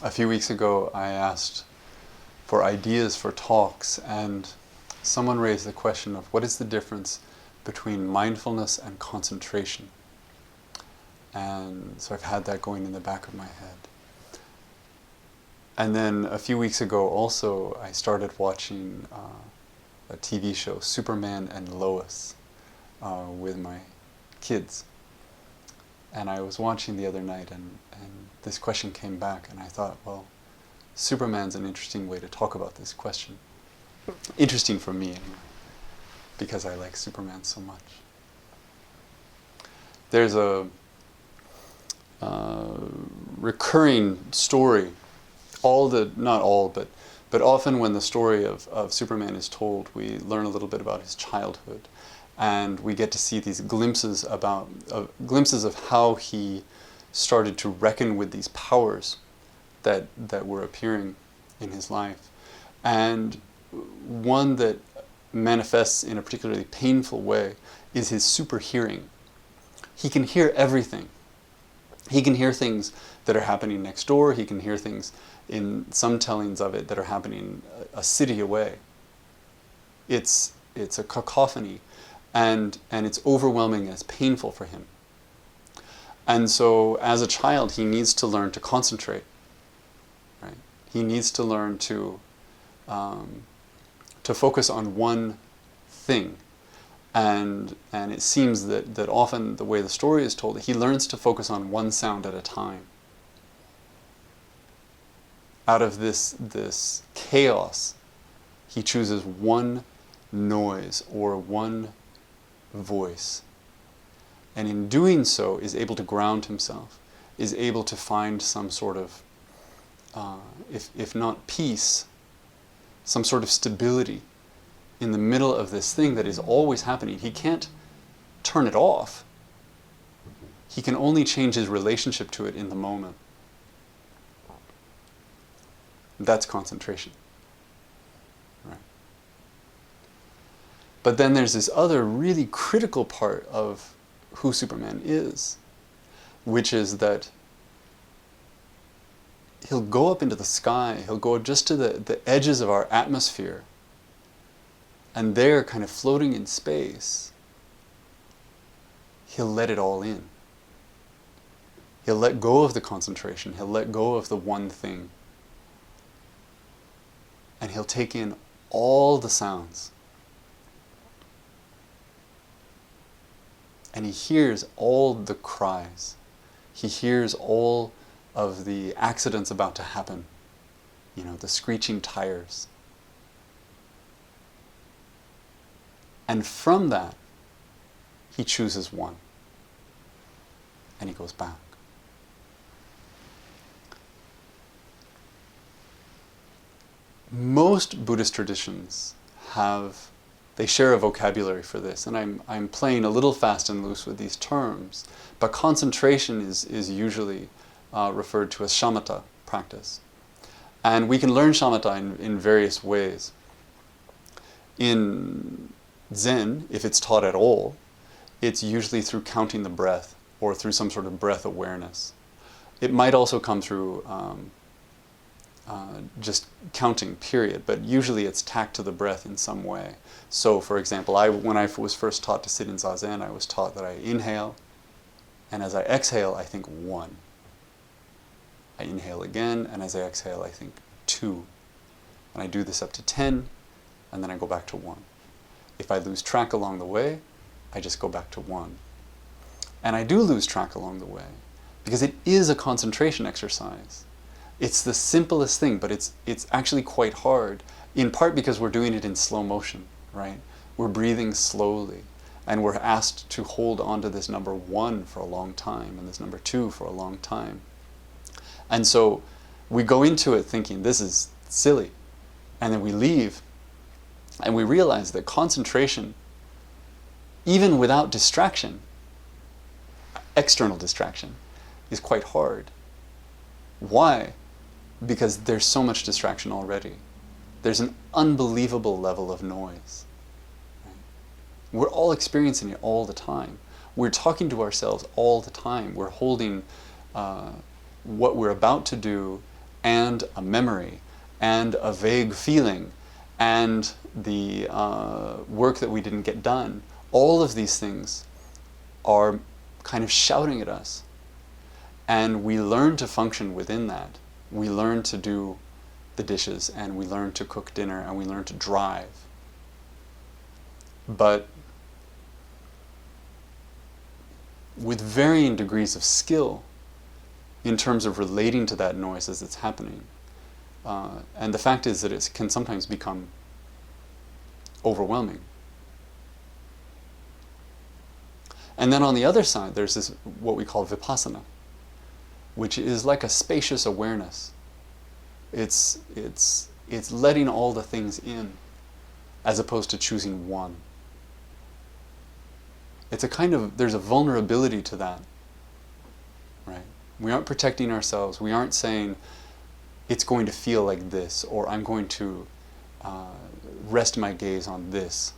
A few weeks ago, I asked for ideas for talks, and someone raised the question of what is the difference between mindfulness and concentration. And so I've had that going in the back of my head. And then a few weeks ago also, I started watching a TV show, Superman and Lois, with my kids. And I was watching the other night, and this question came back, and I thought, well, Superman's an interesting way to talk about this question. Interesting for me, anyway, because I like Superman so much. There's a recurring story, not all, but often when the story of Superman is told, we learn a little bit about his childhood, and we get to see these glimpses of how he started to reckon with these powers that were appearing in his life. And one that manifests in a particularly painful way is his super hearing. He can hear everything. He can hear things that are happening next door. He can hear things in some tellings of it that are happening a city away. It's a cacophony, and it's overwhelming and it's painful for him. And so as a child, he needs to learn to concentrate. Right? He needs to learn to focus on one thing. And it seems that often the way the story is told, he learns to focus on one sound at a time. Out of this chaos, he chooses one noise or one voice. And in doing so, is able to ground himself, is able to find some sort of, if not peace, some sort of stability in the middle of this thing that is always happening. He can't turn it off. He can only change his relationship to it in the moment. That's concentration. Right? But then there's this other really critical part of who Superman is, which is that he'll go up into the sky, he'll go just to the edges of our atmosphere, and there, kind of floating in space, he'll let it all in. He'll let go of the concentration, he'll let go of the one thing, and he'll take in all the sounds. And he hears all the cries. He hears all of the accidents about to happen. The screeching tires. And from that, he chooses one. And he goes back. Most Buddhist traditions they share a vocabulary for this, and I'm playing a little fast and loose with these terms, but concentration is usually referred to as shamatha practice. And we can learn shamatha in various ways. In Zen, if it's taught at all, it's usually through counting the breath or through some sort of breath awareness. It might also come through just counting, period, but usually it's tacked to the breath in some way. So, for example, when I was first taught to sit in Zazen, I was taught that I inhale, and as I exhale, I think 1. I inhale again, and as I exhale, I think 2. And I do this up to 10, and then I go back to 1. If I lose track along the way, I just go back to 1. And I do lose track along the way, because it is a concentration exercise. It's the simplest thing, but it's actually quite hard, in part because we're doing it in slow motion, right? We're breathing slowly, and we're asked to hold on to this number 1 for a long time, and this number 2 for a long time. And so we go into it thinking, this is silly, and then we leave, and we realize that concentration, even without distraction, external distraction, is quite hard. Why? Because there's so much distraction already. There's an unbelievable level of noise. Right? We're all experiencing it all the time. We're talking to ourselves all the time. We're holding what we're about to do and a memory and a vague feeling and the work that we didn't get done, all of these things are kind of shouting at us. And we learn to function within that. We learn to do the dishes, and we learn to cook dinner, and we learn to drive. But with varying degrees of skill in terms of relating to that noise as it's happening. And the fact is that it can sometimes become overwhelming. And then on the other side, there's this, what we call Vipassana, which is like a spacious awareness. It's letting all the things in, as opposed to choosing one. It's a kind of, there's a vulnerability to that, right? We aren't protecting ourselves. We aren't saying, it's going to feel like this, or I'm going to rest my gaze on this.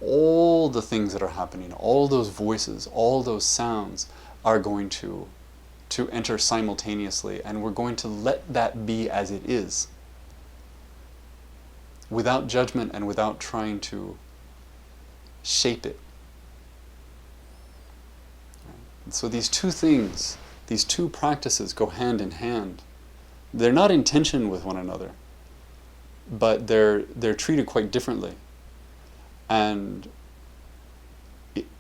All the things that are happening, all those voices, all those sounds are going to enter simultaneously, and we're going to let that be as it is, without judgment and without trying to shape it. And so these two things, these two practices go hand in hand. They're not in tension with one another, but they're treated quite differently. And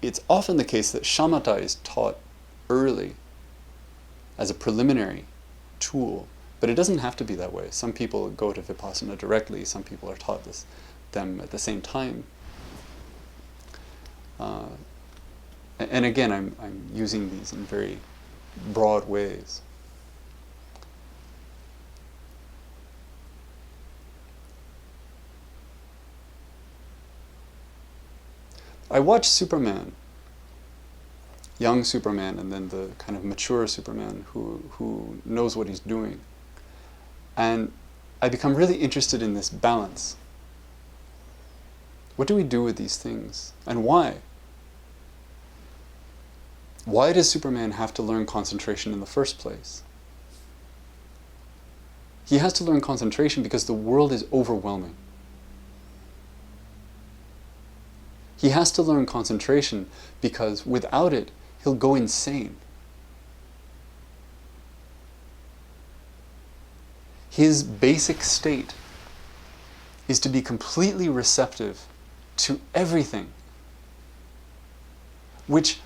it's often the case that shamatha is taught early as a preliminary tool, but it doesn't have to be that way. Some people go to Vipassana directly, some people are taught them at the same time. And again, I'm using these in very broad ways. I watched Superman, young Superman, and then the kind of mature Superman who knows what he's doing. And I become really interested in this balance. What do we do with these things? And why? Why does Superman have to learn concentration in the first place? He has to learn concentration because the world is overwhelming. He has to learn concentration because without it, he'll go insane. His basic state is to be completely receptive to everything, which,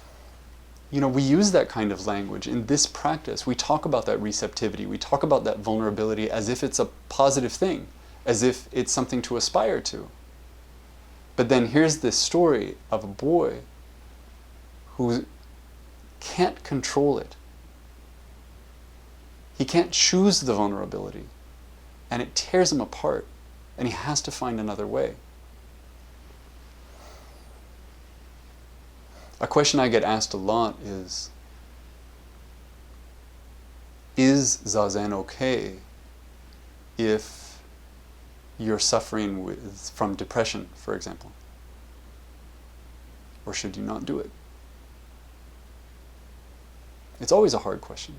we use that kind of language in this practice. We talk about that receptivity. We talk about that vulnerability as if it's a positive thing, as if it's something to aspire to. But then here's this story of a boy who can't control it. He can't choose the vulnerability, and it tears him apart, and he has to find another way. A question I get asked a lot is Zazen okay if you're suffering from depression, for example? Or should you not do it? It's always a hard question.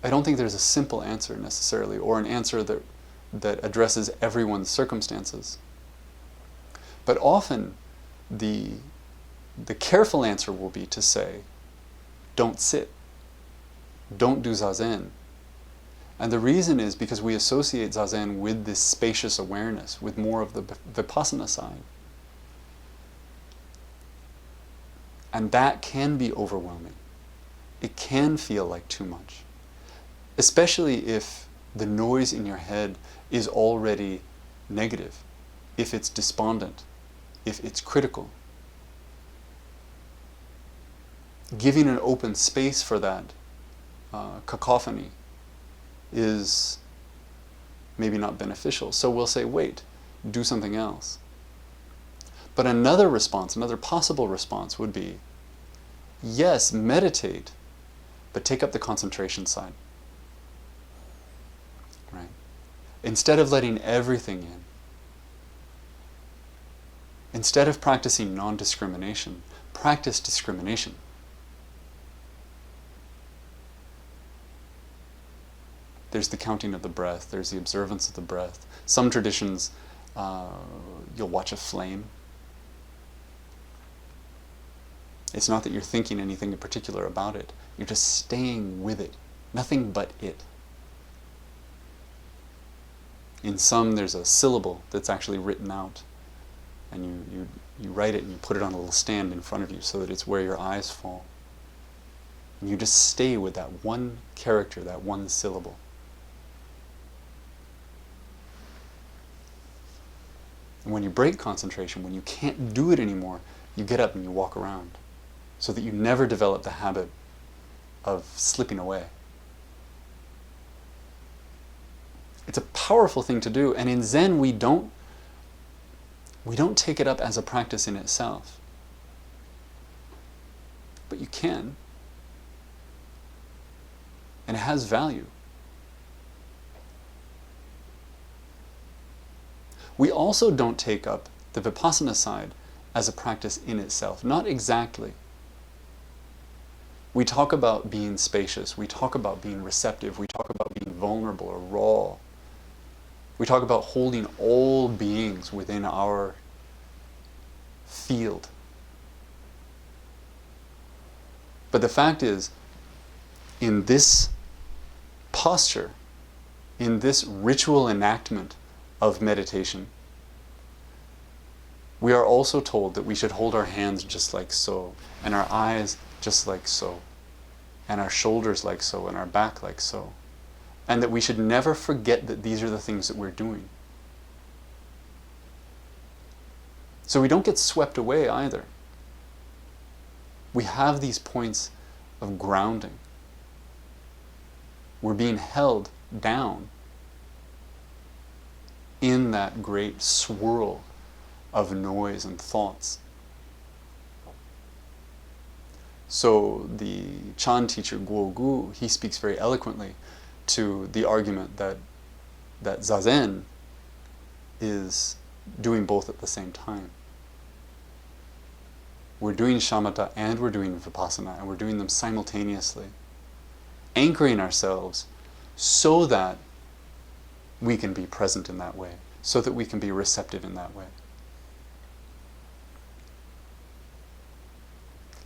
I don't think there's a simple answer necessarily, or an answer that addresses everyone's circumstances. But often, the careful answer will be to say, don't sit, don't do Zazen. And the reason is because we associate Zazen with this spacious awareness, with more of the Vipassana side. And that can be overwhelming. It can feel like too much. Especially if the noise in your head is already negative, if it's despondent, if it's critical. Giving an open space for that cacophony is maybe not beneficial. So we'll say, wait, do something else. But another response, another possible response would be, yes, meditate, but take up the concentration side. Right? Instead of letting everything in, instead of practicing non-discrimination, practice discrimination. There's the counting of the breath. There's the observance of the breath. Some traditions, you'll watch a flame. It's not that you're thinking anything in particular about it. You're just staying with it. Nothing but it. In some, there's a syllable that's actually written out. And you write it and you put it on a little stand in front of you so that it's where your eyes fall. And you just stay with that one character, that one syllable. And when you break concentration, when you can't do it anymore, you get up and you walk around so that you never develop the habit of slipping away. It's a powerful thing to do, and in Zen we don't take it up as a practice in itself. But you can. And it has value. We also don't take up the Vipassana side as a practice in itself. Not exactly. We talk about being spacious. We talk about being receptive. We talk about being vulnerable or raw. We talk about holding all beings within our field. But the fact is, in this posture, in this ritual enactment of meditation, we are also told that we should hold our hands just like so, and our eyes just like so, and our shoulders like so, and our back like so. And that we should never forget that these are the things that we're doing. So we don't get swept away either. We have these points of grounding. We're being held down in that great swirl of noise and thoughts. So the Chan teacher Guo Gu, he speaks very eloquently to the argument that Zazen is doing both at the same time. We're doing shamatha and we're doing vipassana, and we're doing them simultaneously, anchoring ourselves so that we can be present in that way, so that we can be receptive in that way.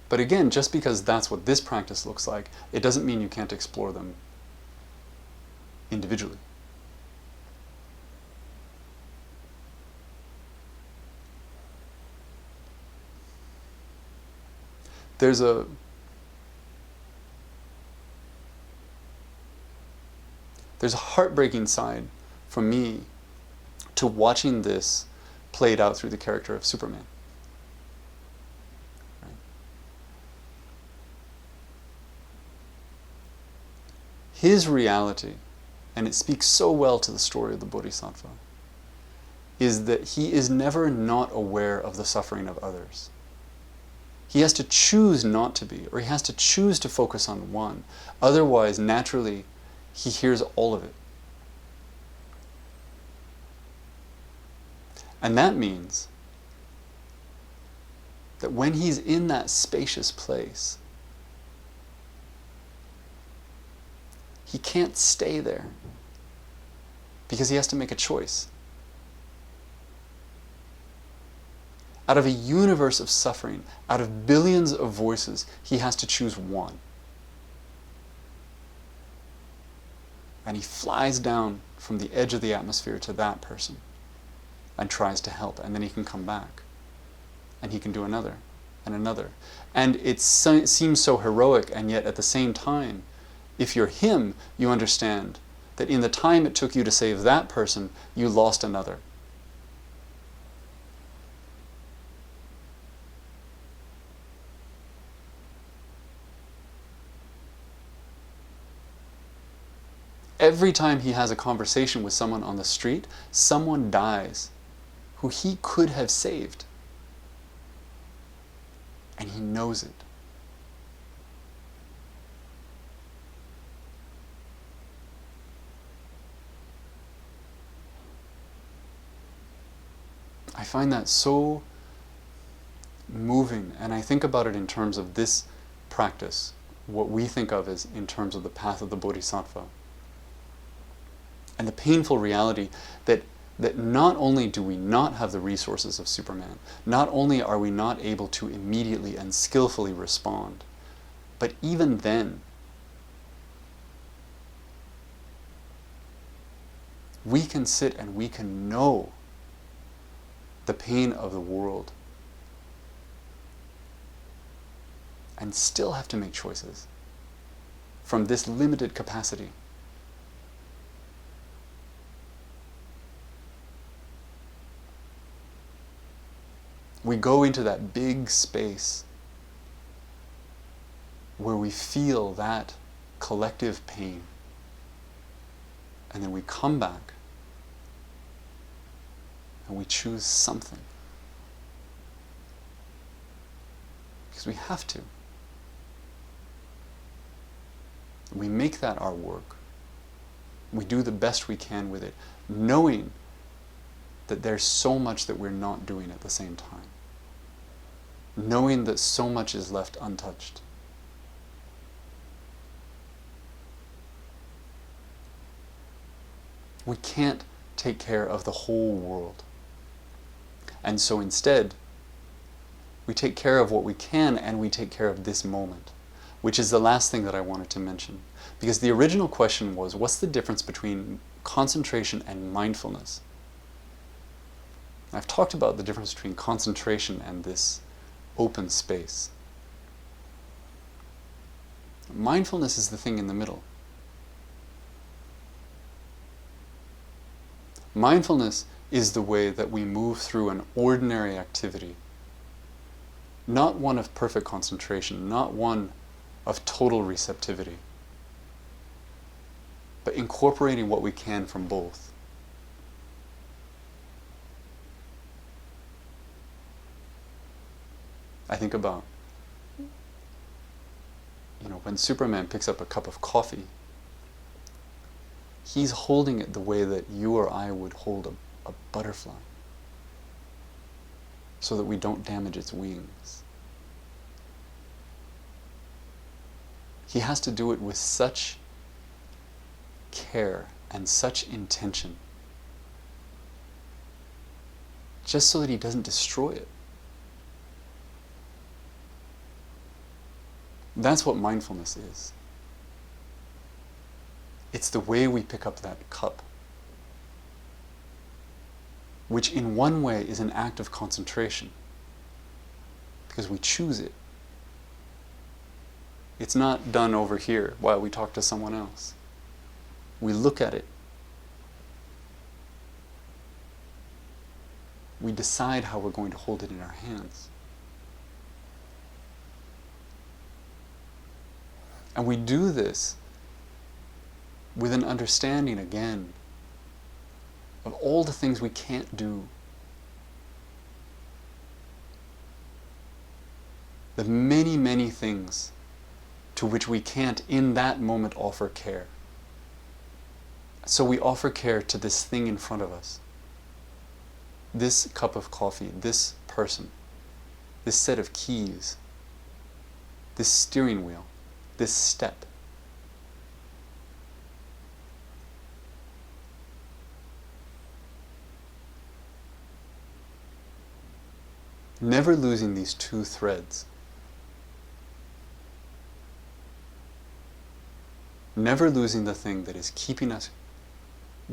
But again, just because that's what this practice looks like, it doesn't mean you can't explore them individually. There's a heartbreaking side for me to watching this played out through the character of Superman. Right? His reality, and it speaks so well to the story of the Bodhisattva, is that he is never not aware of the suffering of others. He has to choose not to be, or he has to choose to focus on one. Otherwise, naturally, he hears all of it. And that means that when he's in that spacious place, he can't stay there because he has to make a choice. Out of a universe of suffering, out of billions of voices, he has to choose one. And he flies down from the edge of the atmosphere to that person and tries to help, and then he can come back. And he can do another, and another. And it seems so heroic, and yet at the same time, if you're him, you understand that in the time it took you to save that person, you lost another. Every time he has a conversation with someone on the street, someone dies who he could have saved. And he knows it. I find that so moving, and I think about it in terms of this practice, what we think of as in terms of the path of the Bodhisattva. And the painful reality that not only do we not have the resources of Superman, not only are we not able to immediately and skillfully respond, but even then, we can sit and we can know the pain of the world and still have to make choices from this limited capacity. We go into that big space where we feel that collective pain, and then we come back and we choose something. Because we have to. We make that our work. We do the best we can with it, knowing that there's so much that we're not doing at the same time. Knowing that so much is left untouched. We can't take care of the whole world. And so instead, we take care of what we can, and we take care of this moment, which is the last thing that I wanted to mention. Because the original question was, what's the difference between concentration and mindfulness? I've talked about the difference between concentration and this open space. Mindfulness is the thing in the middle. Mindfulness is the way that we move through an ordinary activity, not one of perfect concentration, not one of total receptivity, but incorporating what we can from both. I think about, when Superman picks up a cup of coffee, he's holding it the way that you or I would hold a butterfly, so that we don't damage its wings. He has to do it with such care and such intention, just so that he doesn't destroy it. That's what mindfulness is. It's the way we pick up that cup, which in one way is an act of concentration, because we choose it. It's not done over here while we talk to someone else. We look at it. We decide how we're going to hold it in our hands. And we do this with an understanding, again, of all the things we can't do. The many, many things to which we can't in that moment offer care. So we offer care to this thing in front of us. This cup of coffee, this person, this set of keys, this steering wheel, this step. Never losing these two threads. Never losing the thing that is keeping us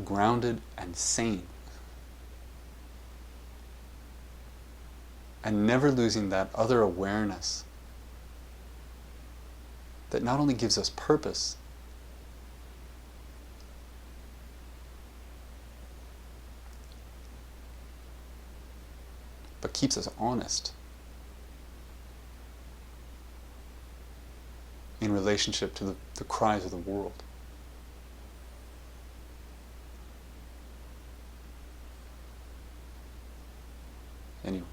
grounded and sane. And never losing that other awareness that not only gives us purpose, but keeps us honest in relationship to the cries of the world. Anyway,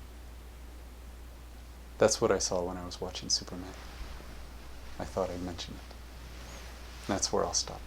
that's what I saw when I was watching Superman. I thought I'd mention it. That's where I'll stop.